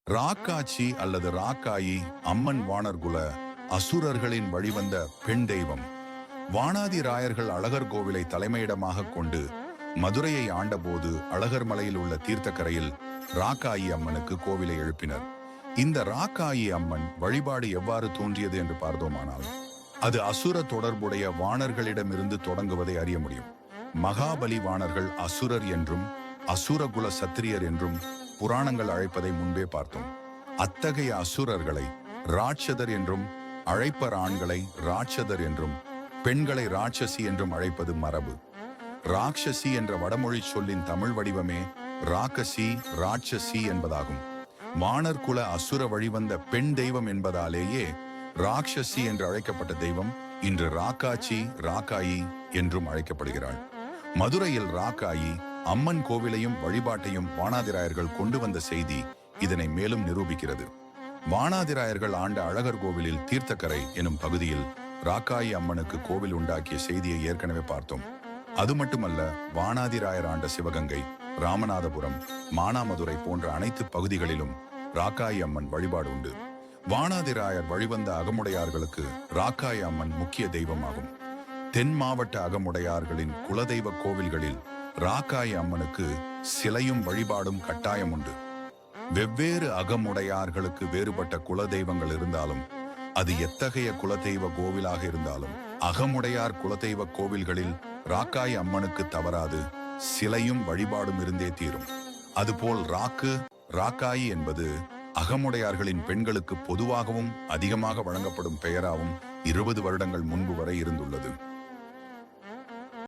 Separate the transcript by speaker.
Speaker 1: ராக்காச்சி அல்லது ராக்காயி அம்மன் வானர்குல அசுரர்களின் வழிவந்த பெண் தெய்வம். வானாதி ராயர்கள் அழகர் கோவிலை தலைமையிடமாக கொண்டு மதுரையை ஆண்டபோது அழகர் மலையில் உள்ள தீர்த்தக்கரையில் ராக்காயி அம்மனுக்கு கோவிலை எழுப்பினர். இந்த ராக்காயி அம்மன் வழிபாடு எவ்வாறு தோன்றியது என்று பார்த்தோமானால் அது அசுர தொடர்புடைய வானர்களிடமிருந்து தொடங்குவதை அறிய முடியும். மகாபலி வானர்கள் அசுரர் என்றும் அசுரகுல சத்திரியர் என்றும் புராணங்கள் அழைப்பதை முன்பே பார்த்தோம். அத்தகைய அசுரர்களை ராட்சதர் என்றும் அழைப்பர், ஆண்களை ராட்சதர் என்றும் பெண்களை ராட்சசி என்றும் அழைப்பது மரபு. ராட்சசி என்ற வடமொழி சொல்லின் தமிழ் வடிவமே ராக்கசி ராட்சசி என்பதாகும். வானர் குல அசுர வழிவந்த பெண் தெய்வம் என்பதாலேயே ராட்சசி என்று அழைக்கப்பட்ட தெய்வம் இன்று ராக்காச்சி ராக்காயி என்றும் அழைக்கப்படுகிறாள். மதுரையில் ராக்காயி அம்மன் கோவிலையும் வழிபாட்டையும் வானாதிராயர்கள் கொண்டு வந்த செய்தி இதனை மேலும் நிரூபிக்கிறது. வானாதிராயர்கள் ஆண்ட அழகர் கோவிலில் தீர்த்தக்கரை எனும் பகுதியில் ராக்காயி அம்மனுக்கு கோவில் உண்டாக்கிய செய்தியை ஏற்கனவே பார்த்தோம். அது மட்டுமல்ல, வானாதிராயர் ஆண்ட சிவகங்கை, ராமநாதபுரம், மானாமதுரை போன்ற அனைத்து பகுதிகளிலும் ராக்காயி அம்மன் வழிபாடு உண்டு. வானாதிராயர் வழிவந்த அகமுடையார்களுக்கு ராக்காயி அம்மன் முக்கிய தெய்வமாகும். தென் மாவட்ட அகமுடையார்களின் குலதெய்வ கோவில்களில் ராக்காயி அம்மனுக்கு சிலையும் வழிபாடும் கட்டாயம் உண்டு. வெவ்வேறு அகமுடையார்களுக்கு வேறுபட்ட குலதெய்வங்கள் இருந்தாலும், அது எத்தகைய குலதெய்வ கோவிலாக இருந்தாலும், அகமுடையார் குலதெய்வ கோவில்களில் ராக்காயி அம்மனுக்கு தவறாது சிலையும் வழிபாடும் இருந்தே தீரும். அதுபோல் ராக்காயி என்பது அகமுடையார்களின் பெண்களுக்கு பொதுவாகவும் அதிகமாக வழங்கப்படும் பெயராகவும் 20 வருடங்கள் முன்பு வரை இருந்துள்ளது.